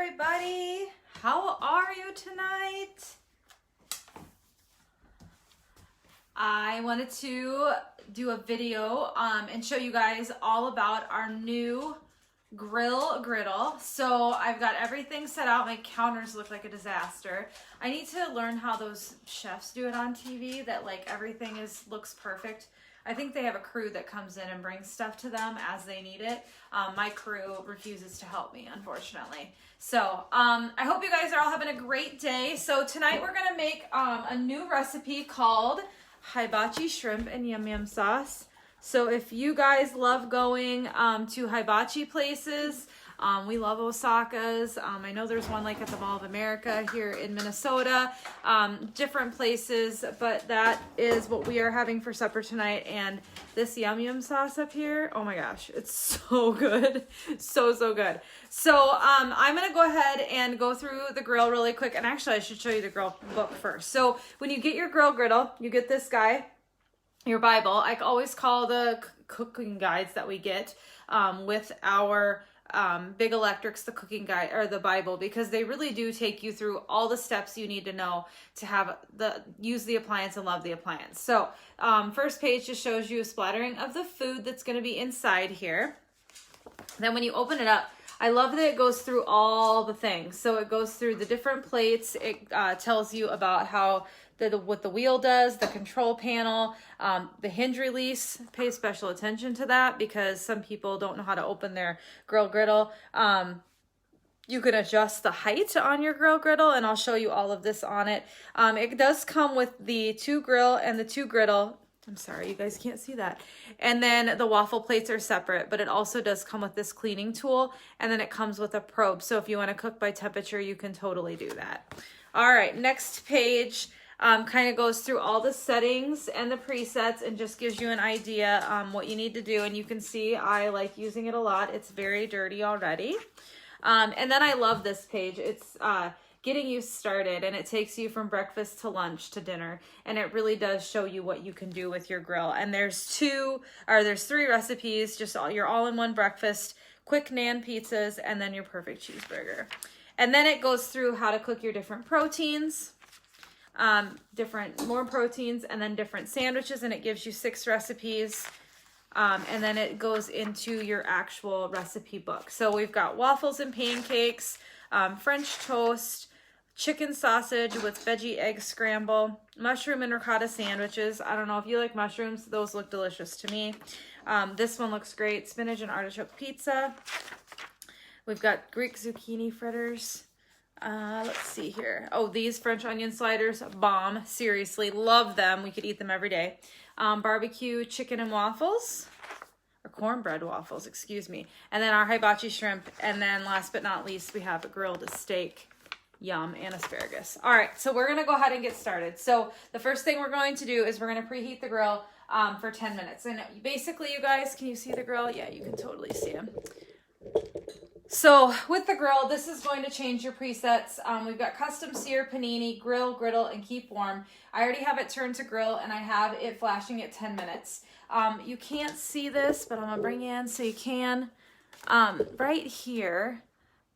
everybody. How are you tonight? I wanted to do a video and show you guys all about our new griddle. So I've got everything set out. My counters look like a disaster. I need to learn how those chefs do it on TV, that like everything looks perfect. I think they have a crew that comes in and brings stuff to them as they need it. My crew refuses to help me, unfortunately. So I hope you guys are all having a great day. So tonight we're gonna make a new recipe called Hibachi shrimp and yum yum sauce. So if you guys love going to hibachi places, we love Osaka's. I know there's one like at the Mall of America here in Minnesota, different places, but that is what we are having for supper tonight. And this yum yum sauce up here, oh my gosh, it's so good. So good. So I'm gonna go ahead and go through the grill really quick. And actually I should show you the grill book first. So when you get your griddle, you get this guy, your Bible. I always call the cooking guides that we get with our Big Electrics, the cooking guide or the Bible, because they really do take you through all the steps you need to know to have use the appliance and love the appliance. So first page just shows you a splattering of the food that's going to be inside here. Then when you open it up, I love that it goes through all the things. So it goes through the different plates. It tells you about how what the wheel does, the control panel, the hinge release. Pay special attention to that because some people don't know how to open their griddle. You can adjust the height on your griddle, and I'll show you all of this on it. It does come with the 2 grill and the 2 griddle. I'm sorry, you guys can't see that. And then the waffle plates are separate, but it also does come with this cleaning tool, and then it comes with a probe. So if you want to cook by temperature, you can totally do that. All right, next page kind of goes through all the settings and the presets and just gives you an idea what you need to do. And you can see I like using it a lot. It's very dirty already. And then I love this page. It's getting you started, and it takes you from breakfast to lunch to dinner, and it really does show you what you can do with your grill. And there's 3 recipes, just your all-in-one breakfast, quick naan pizzas, and then your perfect cheeseburger. And then it goes through how to cook your different proteins, more proteins, and then different sandwiches, and it gives you 6 recipes. And then it goes into your actual recipe book. So we've got waffles and pancakes, French toast, chicken sausage with veggie egg scramble, mushroom and ricotta sandwiches. I don't know if you like mushrooms. Those look delicious to me. This one looks great. Spinach and artichoke pizza. We've got Greek zucchini fritters. Let's see here. Oh, these French onion sliders, bomb. Seriously, love them. We could eat them every day. Barbecue chicken and waffles. Or cornbread waffles, excuse me. And then our hibachi shrimp. And then last but not least, we have a grilled steak, yum, and asparagus. All right, so we're gonna go ahead and get started. So the first thing we're going to do is we're gonna preheat the grill for 10 minutes. And basically, you guys, can you see the grill? Yeah, you can totally see them. So with the grill, this is going to change your presets. We've got custom sear, panini, grill, griddle, and keep warm. I already have it turned to grill, and I have it flashing at 10 minutes. You can't see this, but I'm gonna bring you in so you can. Right here,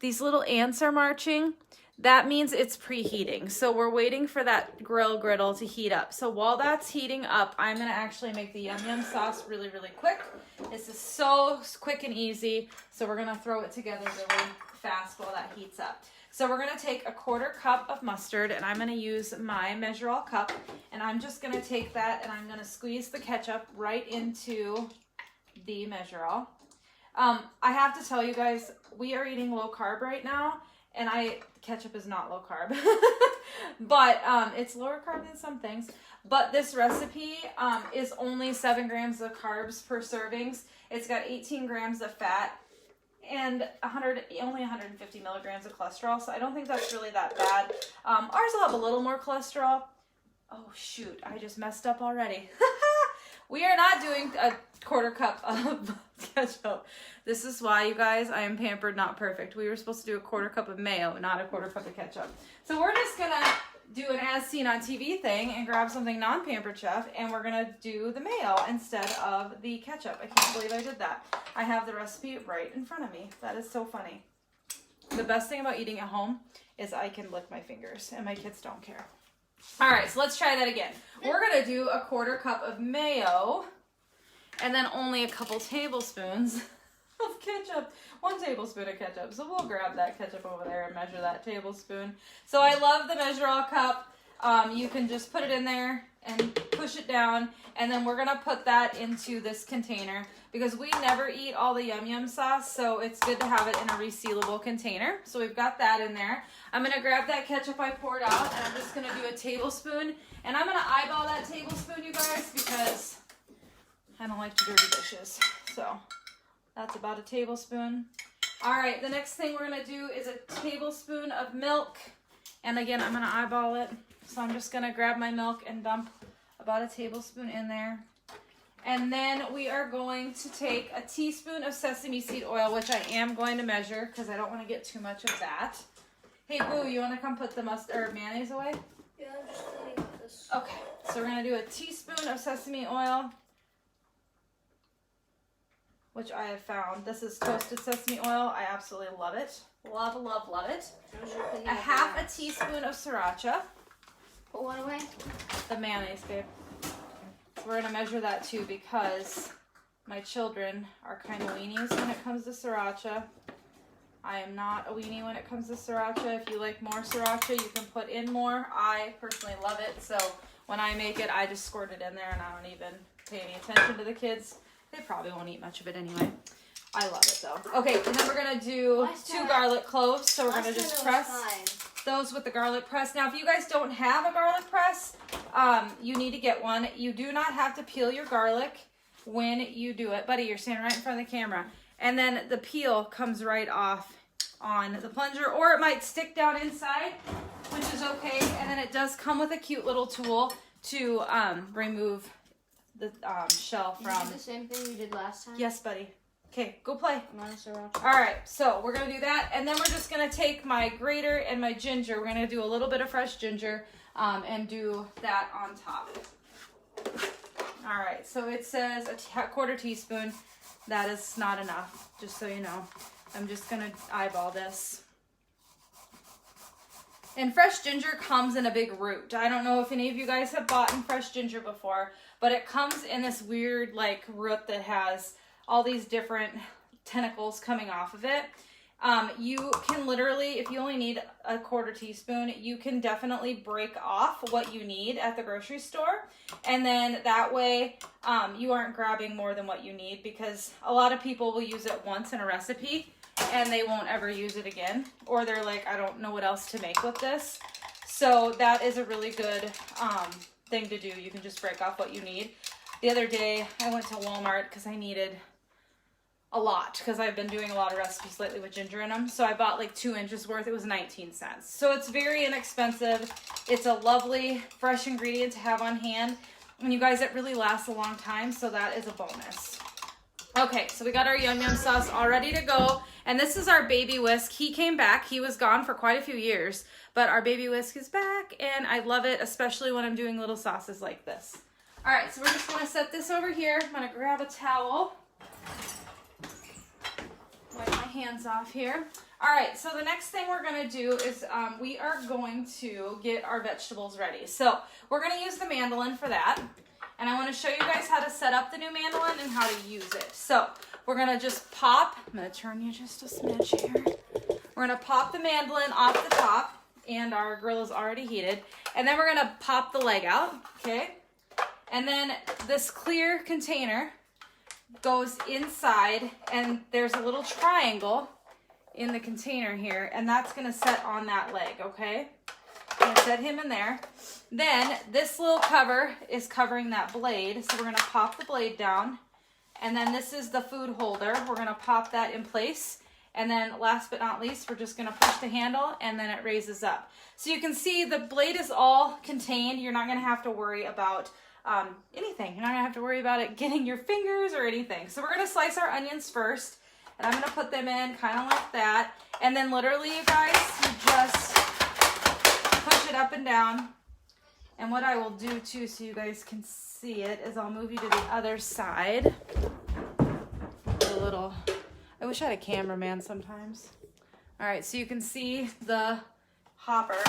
these little ants are marching. That means it's preheating. So we're waiting for that griddle to heat up. So while that's heating up, I'm gonna actually make the yum yum sauce really quick. This is so quick and easy. So we're gonna throw it together really fast while that heats up. So we're gonna take a 1/4 cup of mustard, and I'm gonna use my Measure All cup, and I'm just gonna take that and I'm gonna squeeze the ketchup right into the Measure All. I have to tell you guys, we are eating low carb right now, and ketchup is not low carb, but it's lower carb than some things. But this recipe is only 7 grams of carbs per servings. It's got 18 grams of fat and only 150 milligrams of cholesterol. So I don't think that's really that bad. Ours will have a little more cholesterol. Oh shoot, I just messed up already. We are not doing a 1/4 cup of ketchup. This is why, you guys, I am pampered, not perfect. We were supposed to do a 1/4 cup of mayo, not a 1/4 cup of ketchup. So we're just gonna do an as seen on TV thing and grab something non-pampered chef, and we're gonna do the mayo instead of the ketchup. I can't believe I did that. I have the recipe right in front of me. That is so funny. The best thing about eating at home is I can lick my fingers and my kids don't care. All right, so let's try that again. We're gonna do a 1/4 cup of mayo and then only a couple tablespoons of ketchup. 1 tablespoon of ketchup. So we'll grab that ketchup over there and measure that tablespoon. So I love the Measure All cup. You can just put it in there and push it down, and then we're gonna put that into this container because we never eat all the Yum Yum sauce, so it's good to have it in a resealable container. So we've got that in there. I'm gonna grab that ketchup I poured out, and I'm just gonna do a tablespoon, and I'm gonna eyeball that tablespoon, you guys, because I don't like to dirty dishes. So that's about a tablespoon. All right, the next thing we're gonna do is a tablespoon of milk, and again, I'm gonna eyeball it. So I'm just gonna grab my milk and dump about a tablespoon in there. And then we are going to take a teaspoon of sesame seed oil, which I am going to measure because I don't want to get too much of that. Hey, Boo, you want to come put the mustard or mayonnaise away? Yeah, I'm just cleaning up this. Okay, so we're gonna do a teaspoon of sesame oil, which I have found. This is toasted sesame oil. I absolutely love it. Love, love, love it. A half a teaspoon of sriracha. Put one away. The mayonnaise, babe. So we're gonna measure that too because my children are kind of weenies when it comes to sriracha. I am not a weenie when it comes to sriracha. If you like more sriracha, you can put in more. I personally love it, so when I make it, I just squirt it in there and I don't even pay any attention to the kids. They probably won't eat much of it anyway. I love it though. Okay, and then we're gonna do 2 garlic cloves. So we're gonna just press those with the garlic press. Now, if you guys don't have a garlic press, you need to get one. You do not have to peel your garlic when you do it. Buddy, you're standing right in front of the camera. And then the peel comes right off on the plunger, or it might stick down inside, which is okay. And then it does come with a cute little tool to remove the shell from. Did you do the same thing you did last time? Yes, buddy. Okay, go play. All right, so we're going to do that. And then we're just going to take my grater and my ginger. We're going to do a little bit of fresh ginger and do that on top. All right, so it says a 1/4 teaspoon. That is not enough, just so you know. I'm just going to eyeball this. And fresh ginger comes in a big root. I don't know if any of you guys have bought fresh ginger before, but it comes in this weird like root that has all these different tentacles coming off of it. You can literally, if you only need a 1/4 teaspoon, you can definitely break off what you need at the grocery store. And then that way you aren't grabbing more than what you need, because a lot of people will use it once in a recipe and they won't ever use it again. Or they're like, I don't know what else to make with this. So that is a really good thing to do. You can just break off what you need. The other day I went to Walmart because I needed a lot, because I've been doing a lot of recipes lately with ginger in them. So I bought like 2 inches worth. It was 19 cents. So it's very inexpensive. It's a lovely fresh ingredient to have on hand. And you guys, it really lasts a long time. So that is a bonus. Okay, so we got our Yum Yum sauce all ready to go. And this is our baby whisk. He came back. He was gone for quite a few years, but our baby whisk is back and I love it, especially when I'm doing little sauces like this. All right, so we're just gonna set this over here. I'm gonna grab a towel. Wipe my hands off here. All right, so the next thing we're gonna do is we are going to get our vegetables ready. So we're gonna use the mandolin for that. And I wanna show you guys how to set up the new mandolin and how to use it. So we're gonna just pop, I'm gonna turn you just a smidge here. We're gonna pop the mandolin off the top, and our grill is already heated. And then we're gonna pop the leg out, okay? And then this clear container goes inside, and there's a little triangle in the container here, and that's gonna set on that leg, okay? I'm gonna set him in there. Then this little cover is covering that blade, so we're gonna pop the blade down. And then this is the food holder. We're gonna pop that in place. And then last but not least, we're just gonna push the handle and then it raises up. So you can see the blade is all contained. You're not gonna have to worry about anything. You're not gonna have to worry about it getting your fingers or anything. So we're gonna slice our onions first, and I'm gonna put them in kind of like that. And then literally, you guys, you just push it up and down. And what I will do too, so you guys can see it, is I'll move you to the other side. A little, I wish I had a cameraman sometimes. All right, so you can see the hopper.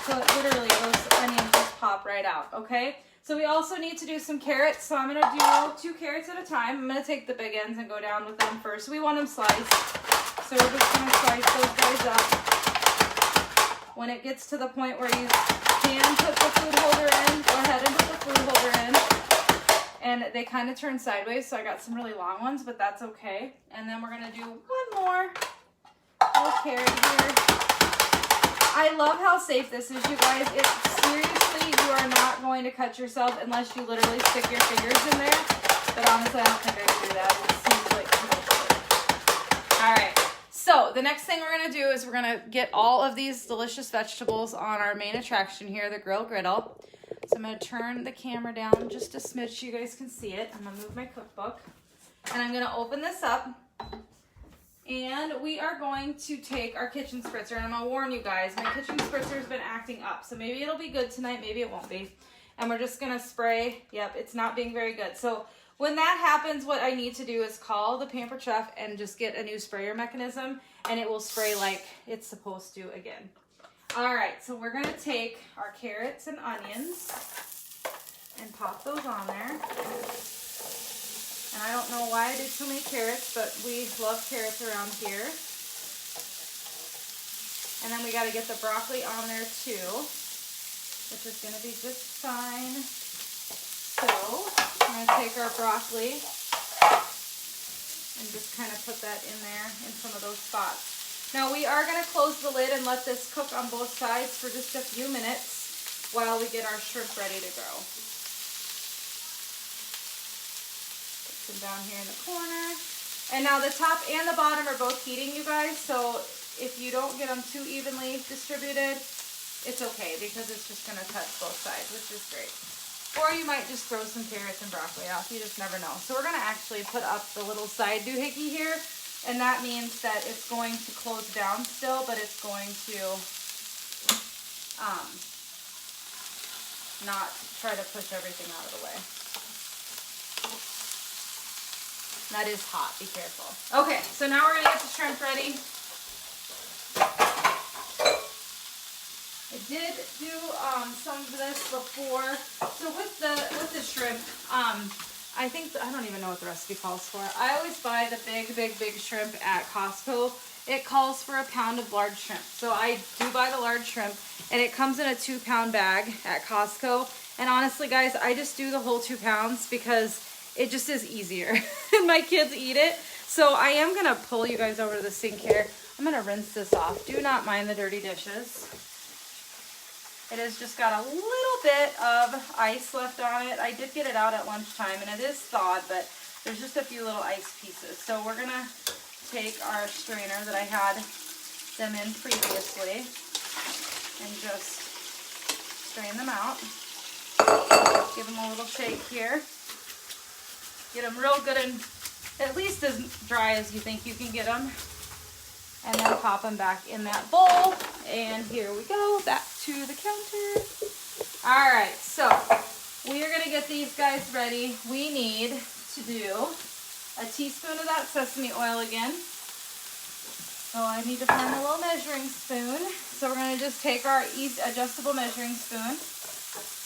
So it literally, those onions just pop right out, okay? So we also need to do some carrots. So I'm gonna do 2 carrots at a time. I'm gonna take the big ends and go down with them first. We want them sliced. So we're just gonna slice those guys up. When it gets to the point where you can put the food holder in, go ahead and put the food holder in. And they kind of turn sideways, so I got some really long ones, but that's okay. And then we're gonna do one more little carrot here. I love how safe this is, you guys. Seriously, you are not going to cut yourself unless you literally stick your fingers in there. But honestly, I don't think I can do that. It seems like too much work. All right. So the next thing we're going to do is we're going to get all of these delicious vegetables on our main attraction here, the Griddle. So I'm going to turn the camera down just a smidge so you guys can see it. I'm going to move my cookbook. And I'm going to open this up. And we are going to take our kitchen spritzer, and I'm going to warn you guys, my kitchen spritzer has been acting up. So maybe it'll be good tonight, maybe it won't be. And we're just going to spray. Yep, it's not being very good. So when that happens, what I need to do is call the Pampered Chef and just get a new sprayer mechanism, and it will spray like it's supposed to again. All right, so we're going to take our carrots and onions and pop those on there. And I don't know why I did so many carrots, but we love carrots around here. And then we got to get the broccoli on there too, which is going to be just fine. So I'm going to take our broccoli and just kind of put that in there in some of those spots. Now we are going to close the lid and let this cook on both sides for just a few minutes while we get our shrimp ready to go. Them down here in the corner. And now the top and the bottom are both heating, you guys, so if you don't get them too evenly distributed, it's okay because it's just going to touch both sides, which is great. Or you might just throw some carrots and broccoli off, you just never know. So we're going to actually put up the little side doohickey here, and that means that it's going to close down still, but it's going to not try to push everything out of the way. That is hot, be careful. Okay, so now we're gonna get the shrimp ready. I did do some of this before. So with the shrimp, I don't even know what the recipe calls for. I always buy the big shrimp at Costco. It calls for a pound of large shrimp. So I do buy the large shrimp, and it comes in a 2-pound bag at Costco. And honestly, guys, I just do the whole 2 pounds because it just is easier. And my kids eat it. So I am going to pull you guys over to the sink here. I'm going to rinse this off. Do not mind the dirty dishes. It has just got a little bit of ice left on it. I did get it out at lunchtime, and it is thawed, but there's just a few little ice pieces. So we're going to take our strainer that I had them in previously and just strain them out. Give them a little shake here. Get them real good and at least as dry as you think you can get them. And then pop them back in that bowl. And here we go, back to the counter. All right, so we are gonna get these guys ready. We need to do a teaspoon of that sesame oil again. So I need to find a little measuring spoon. So we're gonna just take our adjustable measuring spoon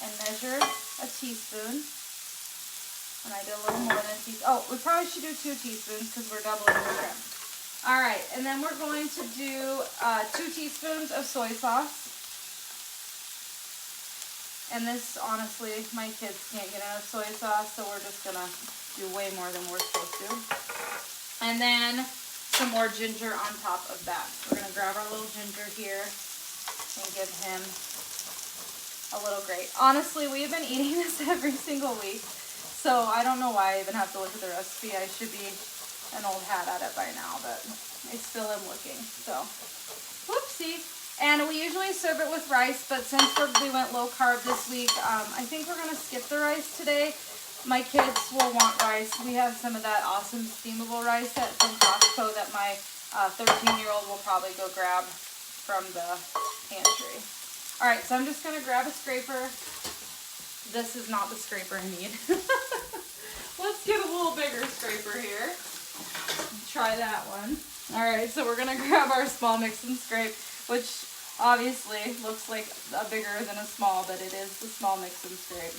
and measure a teaspoon. And I did a little more than a teaspoon. Oh, we probably should do 2 teaspoons because we're doubling the shrimp. All right, and then we're going to do 2 teaspoons of soy sauce. And this, honestly, my kids can't get enough soy sauce, so we're just gonna do way more than we're supposed to. And then some more ginger on top of that. We're gonna grab our little ginger here and give him a little grate. Honestly, we've been eating this every single week. So I don't know why I even have to look at the recipe. I should be an old hat at it by now, but I still am looking. So, whoopsie. And we usually serve it with rice, but since we went low carb this week, I think we're going to skip the rice today. My kids will want rice. We have some of that awesome steamable rice from Costco that my 13-year-old will probably go grab from the pantry. All right, so I'm just going to grab a scraper. This is not the scraper I need. Let's get a little bigger scraper here. Try that one. All right, so we're gonna grab our small mix and scrape, which obviously looks like a bigger than a small, but it is the small mix and scrape.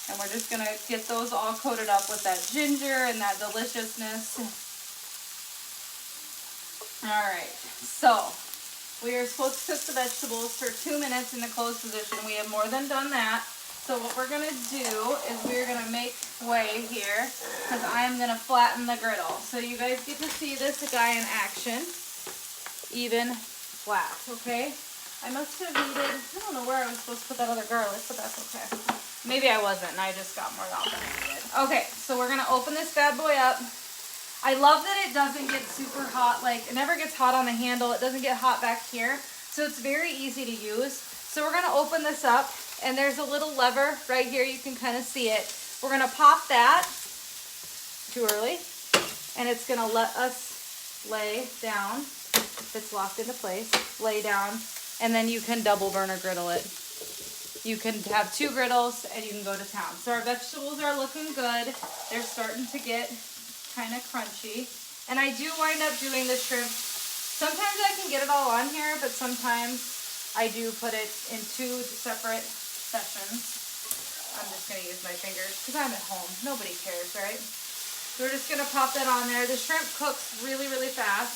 And we're just gonna get those all coated up with that ginger and that deliciousness. All right, so we are supposed to cook the vegetables for 2 minutes in the closed position. We have more than done that. So what we're gonna do is we're gonna make way here because I'm gonna flatten the griddle. So you guys get to see this guy in action, even flat, okay? I must have needed, I don't know where I was supposed to put that other garlic, but that's okay. Maybe I wasn't and I just got more out than I needed. Okay, so we're gonna open this bad boy up. I love that it doesn't get super hot, like it never gets hot on the handle. It doesn't get hot back here. So it's very easy to use. So we're gonna open this up and there's a little lever right here. You can kind of see it. We're gonna pop that, too early, and it's gonna let us lay down. It's locked into place, lay down, and then you can double burner griddle it. You can have 2 griddles and you can go to town. So our vegetables are looking good. They're starting to get kind of crunchy. And I do wind up doing the shrimp. Sometimes I can get it all on here, but sometimes I do put it in 2 separate sessions. I'm just going to use my fingers because I'm at home. Nobody cares, right? So we're just going to pop that on there. The shrimp cooks really, really fast.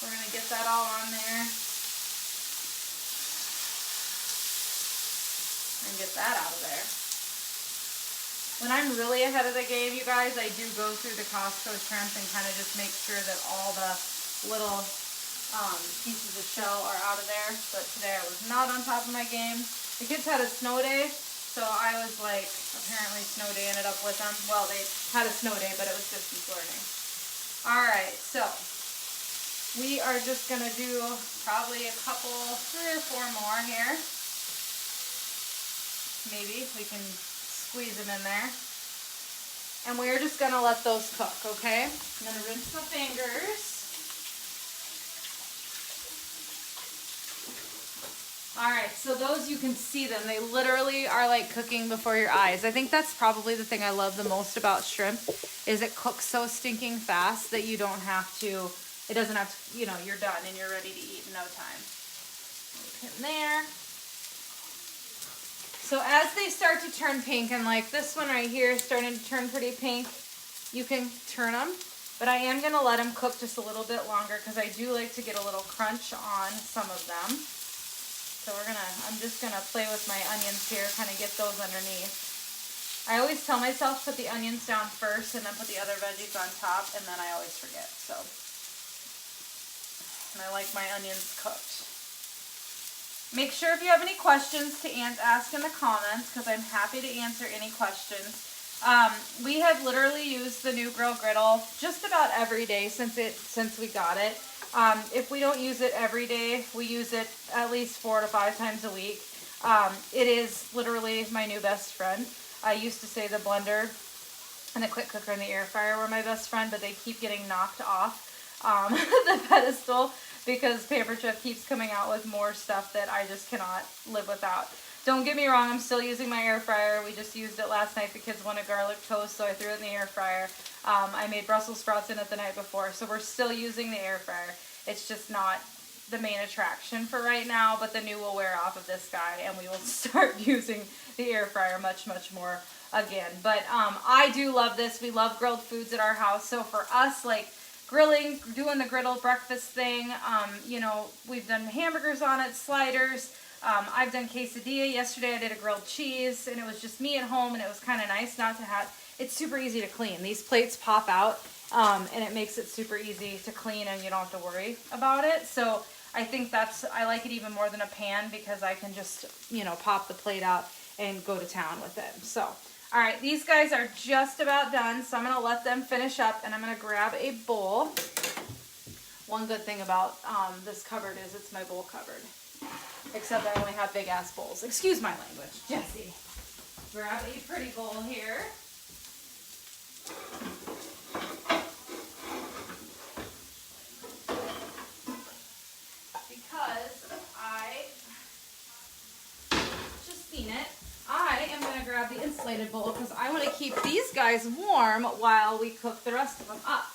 We're going to get that all on there. And get that out of there. When I'm really ahead of the game, you guys, I do go through the Costco shrimp and kind of just make sure that all the little pieces of shell are out of there. But today I was not on top of my game. The kids had a snow day, so I was like, apparently snow day ended up with them. Well, they had a snow day, but it was distance learning. Alright, so we are just going to do probably a couple, 3 or 4 more here. Maybe we can squeeze them in there. And we're just going to let those cook, okay? I'm going to rinse my fingers. Alright, so those, you can see them. They literally are like cooking before your eyes. I think that's probably the thing I love the most about shrimp, is it cooks so stinking fast that you don't have to, it doesn't have to, you know, you're done and you're ready to eat in no time. Put in there. So as they start to turn pink, and like this one right here is starting to turn pretty pink, you can turn them. But I am going to let them cook just a little bit longer because I do like to get a little crunch on some of them. So I'm just going to play with my onions here, kind of get those underneath. I always tell myself put the onions down first and then put the other veggies on top, and then I always forget. So, and I like my onions cooked. Make sure if you have any questions to ask in the comments, because I'm happy to answer any questions. We have literally used the new Griddle just about every day since we got it. If we don't use it every day, we use it at least 4 to 5 times a week. It is literally my new best friend. I used to say the blender and the quick cooker and the air fryer were my best friend, but they keep getting knocked off the pedestal because Pampered Chef keeps coming out with more stuff that I just cannot live without. Don't get me wrong, I'm still using my air fryer. We just used it last night. The kids wanted garlic toast, so I threw it in the air fryer. I made Brussels sprouts in it the night before, so we're still using the air fryer. It's just not the main attraction for right now, but the new will wear off of this guy, and we will start using the air fryer much, much more again. But I do love this. We love grilled foods at our house, so for us, like grilling, doing the griddle breakfast thing, you know, we've done hamburgers on it, sliders. I've done quesadilla. Yesterday I did a grilled cheese, and it was just me at home, and it was kind of nice not to have, it's super easy to clean. These plates pop out, and it makes it super easy to clean, and you don't have to worry about it. So I think I like it even more than a pan because I can just, you know, pop the plate out and go to town with it. So, all right, these guys are just about done, so I'm going to let them finish up, and I'm going to grab a bowl. One good thing about this cupboard is it's my bowl cupboard. Except I only have big ass bowls. Excuse my language. Jessie. Grab a pretty bowl here. Because I just seen it. I am going to grab the insulated bowl because I want to keep these guys warm while we cook the rest of them up.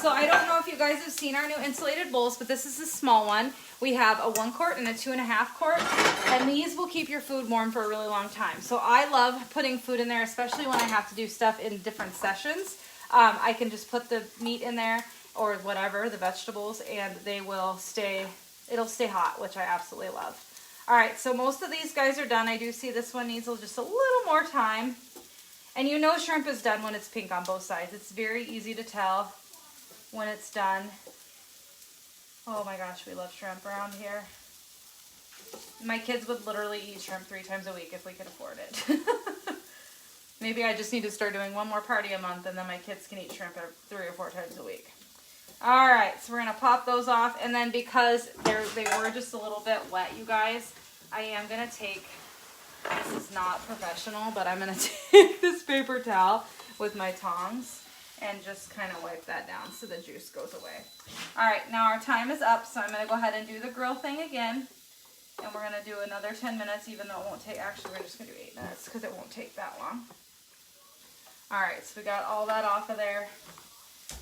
So I don't know if you guys have seen our new insulated bowls, but this is a small one. We have a 1 quart and a 2.5 quart, and these will keep your food warm for a really long time. So I love putting food in there, especially when I have to do stuff in different sessions. I can just put the meat in there or whatever, the vegetables, and they will stay, it'll stay hot, which I absolutely love. All right, so most of these guys are done. I do see this one needs just a little more time. And you know shrimp is done when it's pink on both sides. It's very easy to tell when it's done. Oh my gosh, we love shrimp around here. My kids would literally eat shrimp 3 times a week if we could afford it. Maybe I just need to start doing one more party a month and then my kids can eat shrimp 3 or 4 times a week. All right, so we're gonna pop those off, and then because they were just a little bit wet, you guys, I am gonna take, this is not professional, but I'm gonna take this paper towel with my tongs and just kind of wipe that down so the juice goes away. All right, now our time is up, so I'm gonna go ahead and do the grill thing again. And we're gonna do another 10 minutes, even though it won't take, actually we're just gonna do 8 minutes because it won't take that long. All right, so we got all that off of there.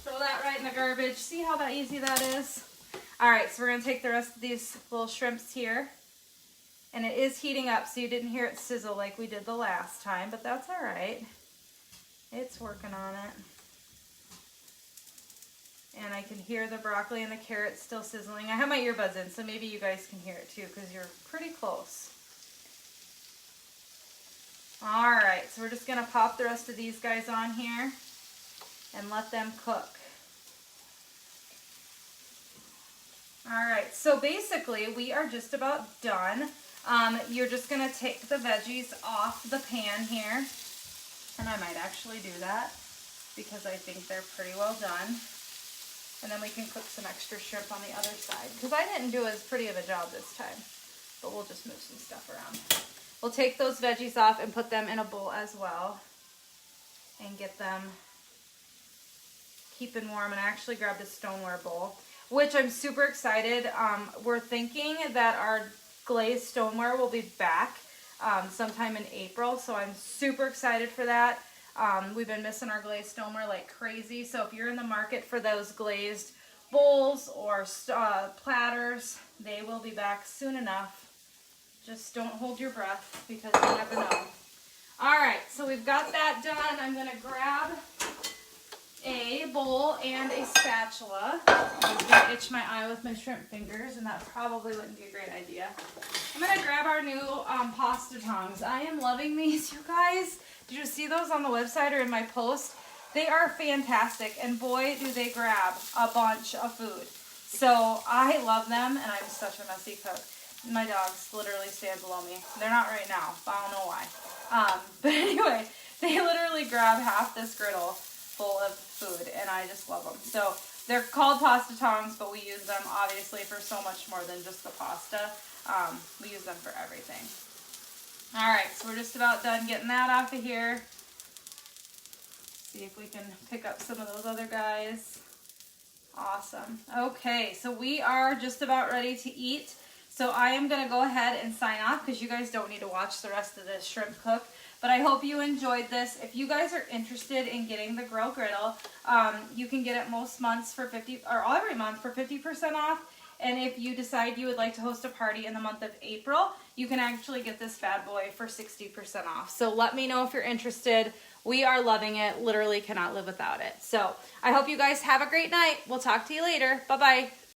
Throw that right in the garbage. See how that easy that is? All right, so we're gonna take the rest of these little shrimps here. And it is heating up, so you didn't hear it sizzle like we did the last time, but that's all right. It's working on it. And I can hear the broccoli and the carrots still sizzling. I have my earbuds in, so maybe you guys can hear it too, because you're pretty close. All right, so we're just gonna pop the rest of these guys on here and let them cook. All right, so basically we are just about done. You're just gonna take the veggies off the pan here, and I might actually do that because I think they're pretty well done. And then we can cook some extra shrimp on the other side, because I didn't do as pretty of a job this time, but we'll just move some stuff around. We'll take those veggies off and put them in a bowl as well and get them keeping warm. And I actually grabbed a stoneware bowl, which I'm super excited. We're thinking that our glazed stoneware will be back sometime in April, so I'm super excited for that. We've been missing our glazed stoneware like crazy, so if you're in the market for those glazed bowls or platters, they will be back soon enough. Just don't hold your breath because you never know. All right, so we've got that done. I'm gonna grab a bowl and a spatula. I was gonna itch my eye with my shrimp fingers, and that probably wouldn't be a great idea. I'm gonna grab our new pasta tongs. I am loving these, you guys. Did you see those on the website or in my post? They are fantastic, and boy, do they grab a bunch of food. So I love them, and I'm such a messy cook. My dogs literally stand below me. They're not right now, but I don't know why. But anyway, they literally grab half this griddle full of food, and I just love them. So they're called pasta tongs, but we use them obviously for so much more than just the pasta. We use them for everything. All right, so we're just about done getting that off of here. See if we can pick up some of those other guys. Awesome. Okay, so we are just about ready to eat. So I am going to go ahead and sign off because you guys don't need to watch the rest of this shrimp cook. But I hope you enjoyed this. If you guys are interested in getting the Griddle, you can get it most months for every month for 50% off. And if you decide you would like to host a party in the month of April, you can actually get this bad boy for 60% off. So let me know if you're interested. We are loving it. Literally cannot live without it. So I hope you guys have a great night. We'll talk to you later. Bye-bye.